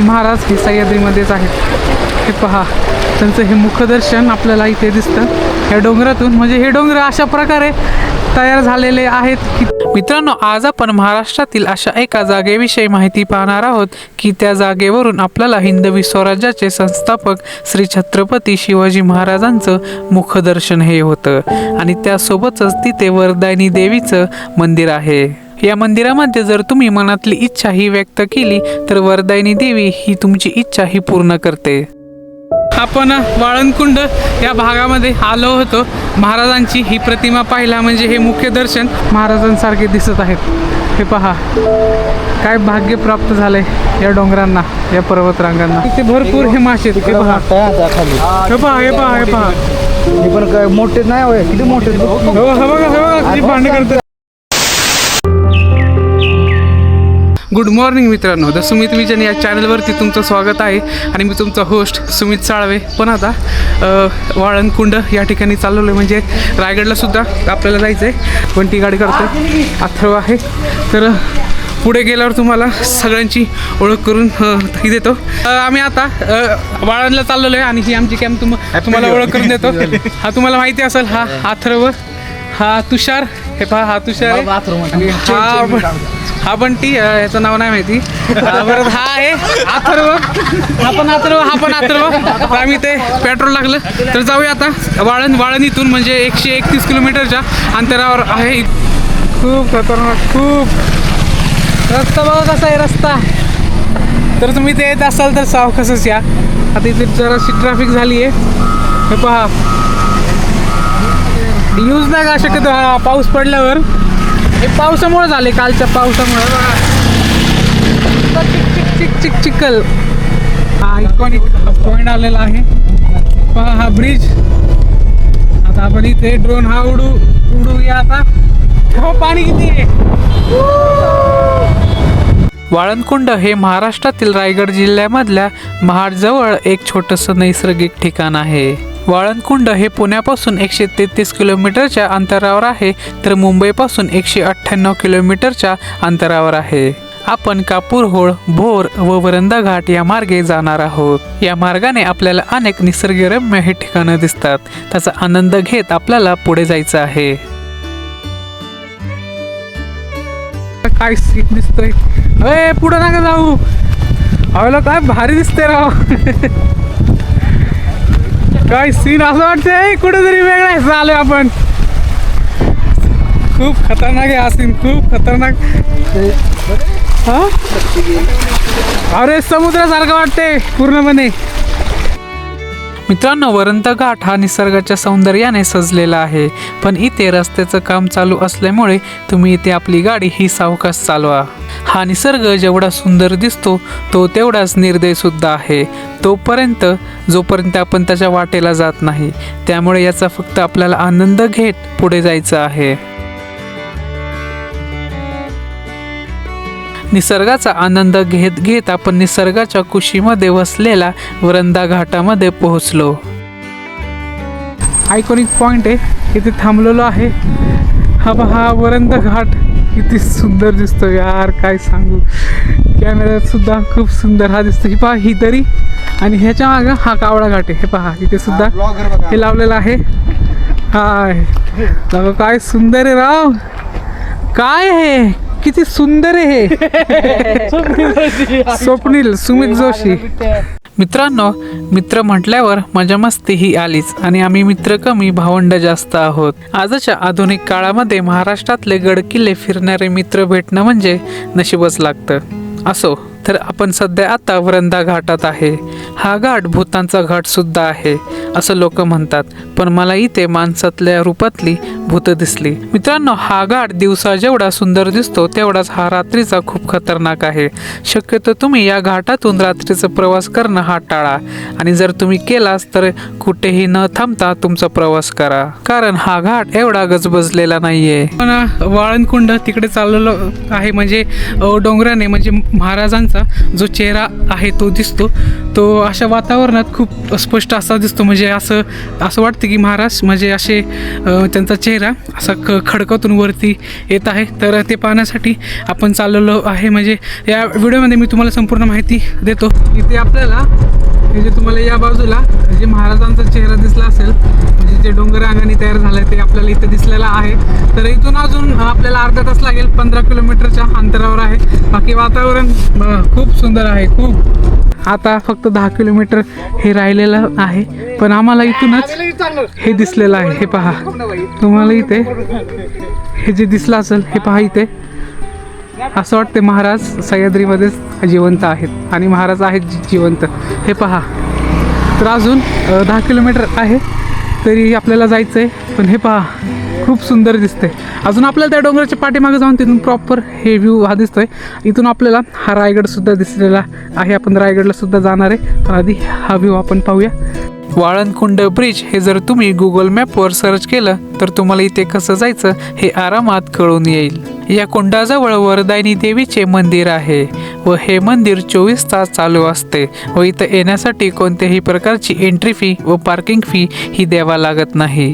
महाराज हे सह्याद्रीमध्येच आहेत. हे पहा, त्यांचं हे मुखदर्शन आपल्याला इथे दिसतं या डोंगरातून. म्हणजे हे डोंगर अशा प्रकारे तयार झालेले आहेत की मित्रांनो, आज आपण महाराष्ट्रातील अशा एका जागेविषयी माहिती पाहणार आहोत की त्या जागेवरून आपल्याला हिंदवी स्वराज्याचे संस्थापक श्री छत्रपती शिवाजी महाराजांचं मुखदर्शन हे होतं आणि त्यासोबतच तिथे वरदायिनी देवीचं मंदिर आहे. या मंदिरामध्ये जर तुम्ही मनातली इच्छा ही व्यक्त केली तर वरदायिनी देवी ही तुमची इच्छा ही पूर्ण करते. आपण वाळंदकुंड या भागामध्ये आलो होतो. महाराजांची ही प्रतिमा पाहिला म्हणजे हे मुख्य दर्शन महाराजांसारखे दिसत आहेत. हे पहा, काय भाग्य प्राप्त झालंय या डोंगरांना, या पर्वतरांगांना. इथे भरपूर हे मासे आहेत. हे पहा, हे पहा, हे पहा, हे पहा. हे पण काय मोठे नाही होय, किती मोठे आहेत. हो, हे बघा, हे बघा किती भांडे करतात. गुड मॉर्निंग मित्रांनो, द सुमित विजन या चॅनलवरती तुमचं स्वागत आहे आणि मी तुमचा होस्ट सुमित साळवे. पण आता वाळंदकुंड या ठिकाणी चाललेलो आहे. म्हणजे रायगडला सुद्धा आपल्याला जायचं आहे. पण ती गाडी करतो, अथर्व आहे. तर पुढे गेल्यावर तुम्हाला सगळ्यांची ओळख करून ही देतो. आम्ही आता वाळंदला चाललेलो आहे आणि ही आमची कॅम्प तुम्हाला ओळख करून देतो. हा तुम्हाला माहिती असेल, हा अथर्व, हा तुषार. हे पहा, हा तुषार आहे. हा बंटी, याचं नाव नाही माहिती. परत हा आहे अथर्व, हा पण अथर्व. तर आम्ही ते पेट्रोल लागलं तर जाऊया आता. वाळंद इथून म्हणजे 131 किलोमीटरच्या अंतरावर आहे. खूप खतरनाक, खूप रस्ता बघा कसा आहे रस्ता. तर तुम्ही ते येत असाल तर सावकाशच या. आता इथे जराशी ट्रॅफिक झाली आहे. हे पहा, यूज नाही का शक्यतो हा पाऊस पडल्यावर. हे पावसामुळे झाले, कालच्या पावसामुळे. चिखल. हा इकॉनिक पॉईंट आलेला आहे. पहा हा ब्रिज. आता आपण इथे ड्रोन हा उडूया आता. हो, पाणी किती आहे. वाळंदकुंड हे महाराष्ट्रातील रायगड जिल्ह्यामधल्या महाडजवळ एक छोटंसं नैसर्गिक ठिकाण आहे. वाळंदकुंड हे पुण्यापासून 133 किलोमीटरच्या अंतरावर आहे, तर मुंबईपासून 198 किलोमीटरच्या अंतरावर आहे. आपण कापूरहोळ, भोर व वरंदा घाट या मार्गे जाणार आहोत. या मार्गाने आपल्याला अनेक निसर्गरम्य हे ठिकाणं दिसतात. त्याचा आनंद घेत आपल्याला पुढे जायचं आहे. काय सीट दिसतोय. अरे पुढे नका जाऊ. अवला काय भारी दिसते राव. काय सीन असं वाटतंय कुठेतरी वेगळा आहे. चालू आपण. खूप खतरनाक आहे हा सीन, खूप खतरनाक. हा, अरे समुद्रासारखं वाटते पूर्णपणे. मित्रांनो, वरंदा घाट हा निसर्गाच्या सौंदर्याने सजलेला आहे. पण इथे रस्त्याचं काम चालू असल्यामुळे तुम्ही इथे आपली गाडी ही सावकाश चालवा. हा निसर्ग जेवढा सुंदर दिसतो तो तेवढाच निर्दय सुद्धा आहे, जोपर्यंत आपण त्याच्या वाटेला जात नाही. त्यामुळे याचा फक्त आपल्याला आनंद घेत पुढे जायचं आहे. निसर्गाचा आनंद घेत घेत आपण निसर्गाच्या कुशीमध्ये वसलेला वरंदा घाटामध्ये पोहोचलो. आयकॉनिक पॉइंट आहे, इथे थांबलेलो आहे. हा वरंदा घाट किती सुंदर दिसतो यार, काय सांगू. कॅमेऱ्यात सुद्धा खूप सुंदर हा दिसतो. ही पहा, ही दरी आणि ह्याच्या मागं हा कावळा घाट आहे. हे पहा, इथे सुद्धा हे लावलेलं आहे. हाय, काय सुंदर आहे राव. काय आहे, किती सुंदर आहे हे. स्वप्नील सुमित जोशी. मित्रांनो, मित्र म्हटल्यावर मजा मस्ती ही आलीच आणि आम्ही मित्र कमी, भावंड जास्त आहोत. आजच्या आधुनिक काळामध्ये महाराष्ट्रातले गड किल्ले फिरणारे मित्र भेटणं म्हणजे नशीबच लागतं. असो, तर आपण सध्या आता वरंदा घाटात आहे. हा घाट भूतांचा घाट सुद्धा आहे असं लोक म्हणतात, पण मला इथे माणसातल्या रूपातली भूत दिसली. मित्रांनो, हा घाट दिवसा जेवढा सुंदर दिसतो तेवढाच हा रात्रीचा खूप खतरनाक आहे. शक्यतो तुम्ही या घाटातून रात्रीचा प्रवास करणं हा टाळा आणि जर तुम्ही केलास तर कुठेही न थांबता तुमचा प्रवास करा, कारण हा घाट एवढा गजबजलेला नाहीये. पण वाळंदकुंड तिकडे चाललेलो आहे म्हणजे डोंगराने म्हणजे महाराजांचा जो चेहरा आहे तो दिसतो. तो अशा वातावरणात खूप स्पष्ट असा दिसतो. म्हणजे असं वाटतं की महाराज म्हणजे असे त्यांचा चेहरा असा खडकातून वरती येत आहे. तर ते पाहण्यासाठी आपण चाललेलो आहे. म्हणजे या व्हिडिओमध्ये मी तुम्हाला संपूर्ण माहिती देतो. इथे आपल्याला हे जे तुम्हाला या बाजूला जे महाराजांचा चेहरा दिसला असेल, म्हणजे जे डोंगर रांगाने तयार झालं आहे ते आपल्याला इथे दिसलेलं आहे. तर इथून अजून आपल्याला अर्धा तास लागेल. 15 किलोमीटरच्या अंतरावर आहे. बाकी वातावरण खूप सुंदर आहे. खूप आता फक्त 10 किलोमीटर हे राहिलेलं आहे. पण आम्हाला इथूनच हे दिसलेलं आहे. हे पहा, तुम्हाला इथे हे जे दिसलं असेल हे पहा. इथे असं वाटते महाराज सह्याद्रीमध्येच जिवंत आहेत आणि महाराज आहेत जिवंत. हे पहा. तर अजून 10 किलोमीटर आहे तरी आपल्याला जायचं आहे. पण हे पहा, खूप सुंदर दिसते. अजून आपल्याला त्या डोंगराच्या पाठीमागे जाऊन तिथून प्रॉपर हे व्ह्यू हा दिसतोय. इथून आपल्याला हा रायगडसुद्धा दिसलेला आहे. आपण रायगडला सुद्धा जाणार आहे. पण आधी हा व्ह्यू आपण पाहूया. वाळंदकुंड ब्रिज हे जर तुम्ही गुगल मॅपवर सर्च केलं तर तुम्हाला इथे कसं जायचं हे आरामात कळून येईल. या कुंडाजवळ वरदायिनी देवीचे मंदिर आहे व हे मंदिर 24 तास चालू असते व इथं येण्यासाठी कोणत्याही प्रकारची एंट्री फी व पार्किंग फी ही द्यावा लागत नाही.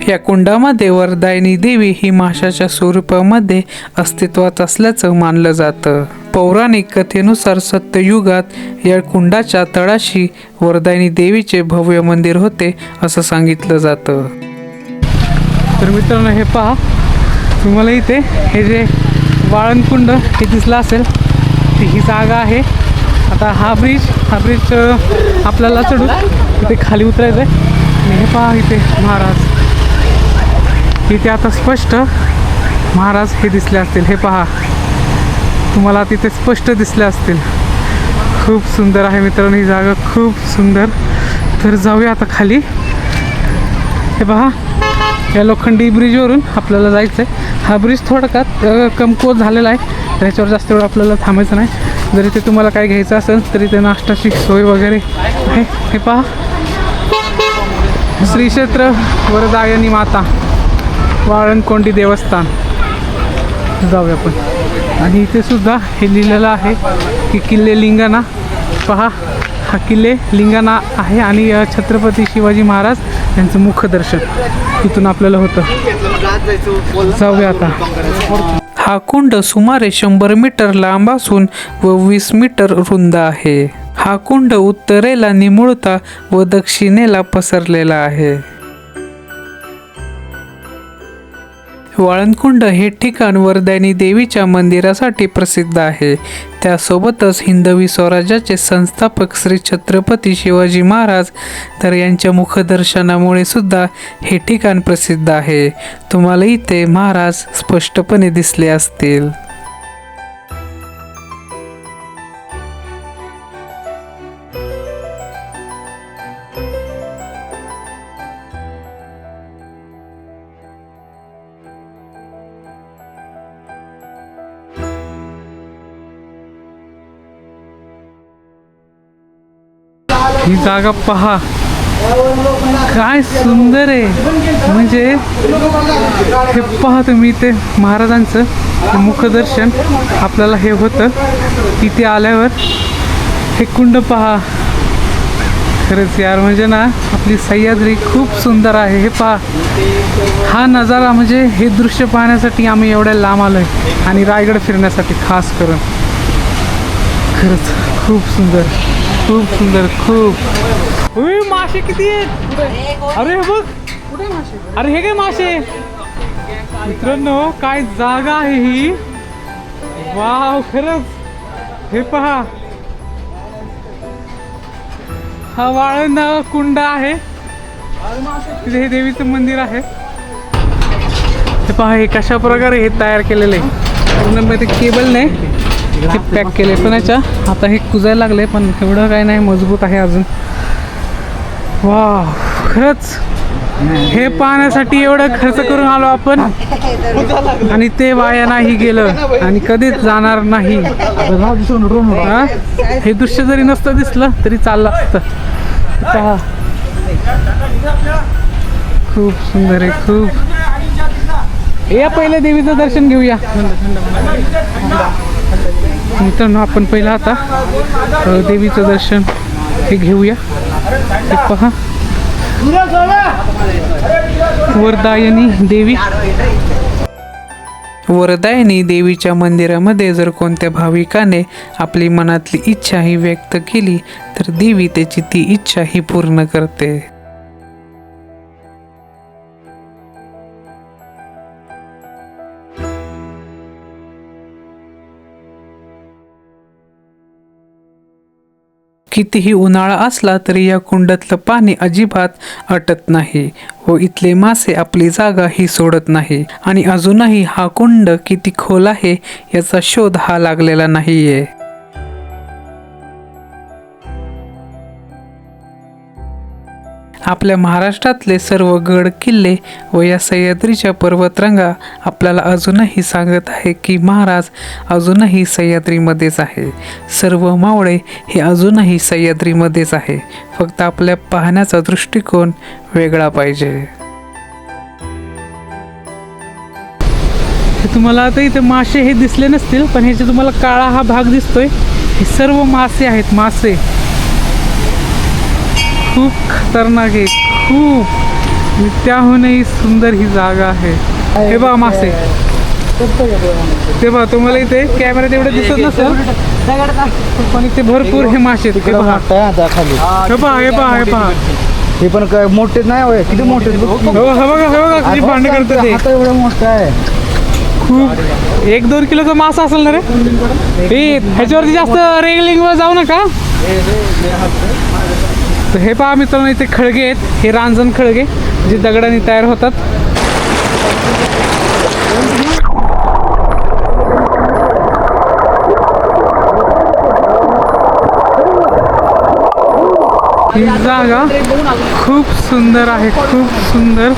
या कुंडामध्ये वरदायिनी देवी ही माशाच्या स्वरूपामध्ये अस्तित्वात असल्याचं मानलं जातं. पौराणिक कथेनुसार सत्ययुगात या कुंडाच्या तळाशी वरदायिनी देवीचे भव्य मंदिर होते असं सांगितलं जातं. तर मित्रांनो, हे पहा, तुम्हाला इथे हे जे वाळंदकुंड हे दिसलं असेल ती ही जागा आहे. आता हा ब्रिज आपल्याला चढून इथे खाली उतरायचं आहे. आणि हे पहा, इथे महाराज इथे आता स्पष्ट महाराज हे दिसले असतील. हे पहा, तुम्हाला तिथे स्पष्ट दिसले असतील. खूप सुंदर आहे मित्रांनो, ही जागा खूप सुंदर. तर जाऊया आता खाली. हे पहा, या लोखंडी ब्रिजवरून आपल्याला जायचं आहे. हा ब्रिज थोडा कमकुवत झालेला आहे. त्याच्यावर जास्त वेळ आपल्याला थांबायचं नाही. जर इथे तुम्हाला काय घ्यायचं असेल तरी ते नाश्ताची सोय वगैरे आहे. हे पहा, श्री क्षेत्र वरदायिनी माता वाळंदकोंडी देवस्थान. जाऊया आपण. आणि इथे सुद्धा हे लिहिलेलं आहे की किल्ले लिंगाणा. पहा, हा किल्ले लिंगाणा आहे आणि छत्रपती शिवाजी महाराज यांचं मुखदर्शन इथून आपल्याला होतं. जाऊया आता. हा कुंड सुमारे 100 मीटर लांब असून व 20 मीटर रुंद आहे. हा कुंड उत्तरेला निमुळता व दक्षिणेला पसरलेला आहे. वाळंदकुंड हे ठिकाण वरदायिनी देवीच्या मंदिरासाठी प्रसिद्ध आहे. त्यासोबतच हिंदवी स्वराज्याचे संस्थापक श्री छत्रपती शिवाजी महाराज तर यांच्या मुखदर्शनामुळे सुद्धा हे ठिकाण प्रसिद्ध आहे. तुम्हाला इथे महाराज स्पष्टपणे दिसले असतील. ही जागा पहा, काय सुंदर आहे. म्हणजे हे पहा तुम्ही, इथे महाराजांचं मुखदर्शन आपल्याला हे होतं. तिथे आल्यावर हे कुंड पहा. खरंच यार, म्हणजे ना आपली सह्याद्री खूप सुंदर आहे. हे पहा, हा नजारा म्हणजे हे दृश्य पाहण्यासाठी आम्ही एवढ्या लांब आलो आहे आणि रायगड फिरण्यासाठी खास करून. खरंच खूप सुंदर, खूप सुंदर, खूप. मासे किती आहेत. अरे हे बघ, कुठे मासे. अरे हे काय मासे. मित्रांनो, काय जागा आहे ही. वाव, खरंच. हे पहा, हा वाळंद कुंड आहे. तिथे हे देवीचं मंदिर आहे. हे पहा, हे कशा प्रकारे हे तयार केलेलं आहे. पूर्णमध्ये केबल नाही हे पॅक केले. पण याच्या आता हे कुजायला लागले, पण एवढं काय नाही, मजबूत आहे अजून. वाव, खरंच हे पाहण्यासाठी एवढं खर्च करून आलो आपण आणि ते वाया नाही गेलं आणि कधीच जाणार नाही. हे दृश्य जरी नसतं दिसलं तरी चाललं असतं. पहा, खूप सुंदर आहे, खूप. या पहिले देवीचं दर्शन घेऊया. मित्रांनो आपण पहिलं आता देवीचं दर्शन हे घेऊया. हे पहा वरदायिनी देवी. वरदायिनी देवीच्या मंदिरामध्ये जर कोणत्या भाविकाने आपली मनातली इच्छा ही व्यक्त केली तर देवी त्याची ती इच्छा ही पूर्ण करते. कितीही उन्हाळा असला तरी या कुंडातलं पाणी अजिबात आटत नाही व इथले मासे आपली जागा ही सोडत नाही. आणि अजूनही हा कुंड किती खोल आहे याचा शोध हा लागलेला नाहीये. आपल्या महाराष्ट्रातले सर्व गड किल्ले व या सह्याद्रीच्या पर्वतरांगा आपल्याला अजूनही सांगत आहे की महाराज अजूनही सह्याद्रीमध्येच आहे. सर्व मावळे हे अजूनही सह्याद्रीमध्येच आहे. फक्त आपल्या पाहण्याचा दृष्टिकोन वेगळा पाहिजे. तुम्हाला आता इथे मासे हे दिसले नसतील पण ह्याचे तुम्हाला काळा हा भाग दिसतोय हे सर्व मासे आहेत. मासे खूप खतरनाक आहे खूप. त्याहूनही सुंदर ही जागा आहे. हे बघा मासे ते बघा तुम्हाला इथे कॅमेऱ्यात एवढं दिसत नसेल पण इथे भरपूर हे मासे आहेत. हे पहा हे पहा हे पहा हे पहा हे पण काय मोठे नाही होय किती मोठे हे बघा किती भांडे करतात ते. आता एवढं मोठं आहे खूप 1-2 किलोचा मासा असेल ना रे. हे ह्याच्यावरती जास्त रेगलिंग वर जाऊ नका. तर हे पहा मित्रांनो इथे खळगे आहेत. हे रांजण खळगे जे दगडाने तयार होतात. ही जागा खूप सुंदर आहे खूप सुंदर.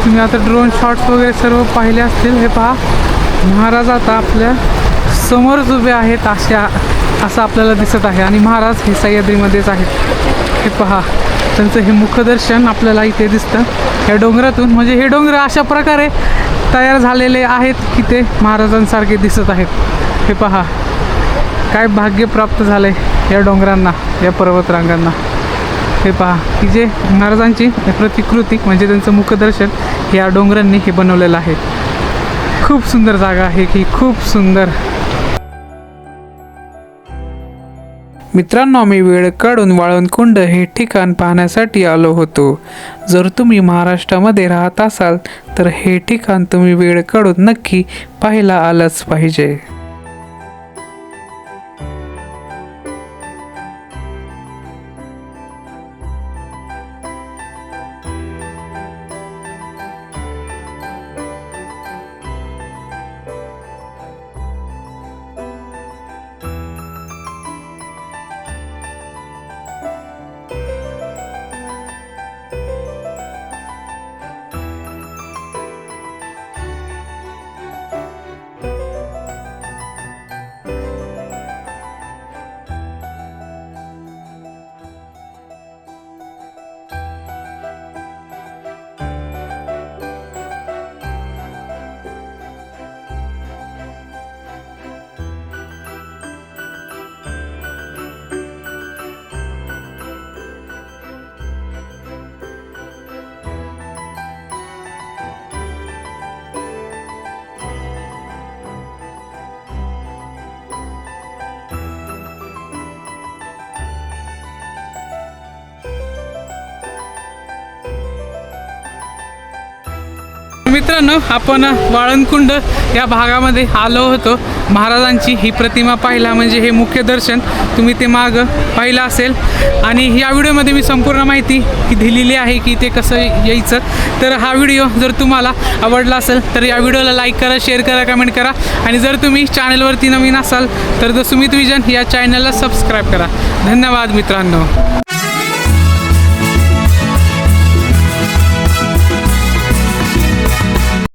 तुम्ही आता ड्रोन शॉट्स वगैरे सर्व पाहिले असतील. हे पहा महाराज आता आपल्या समोरच उभे आहेत असं आपल्याला दिसत आहे. आणि महाराज हे सह्याद्रीमध्येच आहेत. हे पहा त्यांचं हे मुखदर्शन आपल्याला इथे दिसतं या डोंगरातून. म्हणजे हे डोंगर अशा प्रकारे तयार झालेले आहेत की ते महाराजांसारखे दिसत आहेत. हे पहा काय भाग्य प्राप्त झाले या डोंगरांना या पर्वतरांगांना. हे पहा की जे महाराजांची प्रतिकृती म्हणजे त्यांचं मुखदर्शन या डोंगरांनी हे बनवलेलं आहे. खूप सुंदर जागा आहे की खूप सुंदर. मित्रांनो आम्ही वेळ काढून वाळवंटकुंड हे ठिकाण पाहण्यासाठी आलो होतो. जर तुम्ही महाराष्ट्रामध्ये राहत असाल तर हे ठिकाण तुम्ही वेळ काढून नक्की पाहायला आलंच पाहिजे. मित्रांनो आपण वाळवंटकुंड या भागामध्ये आलो होतो. महाराजांची ही प्रतिमा पाहिला म्हणजे हे मुख्य दर्शन तुम्ही ते मागं पाहिलं असेल. आणि या व्हिडिओमध्ये मी संपूर्ण माहिती दिलेली आहे की ते कसं यायचं. तर हा व्हिडिओ जर तुम्हाला आवडला असेल तर या व्हिडिओला लाईक करा, शेअर करा, कमेंट करा. आणि जर तुम्ही चॅनलवरती नवीन असाल तर द सुमित विजन या चॅनलला सबस्क्राईब करा. धन्यवाद मित्रांनो.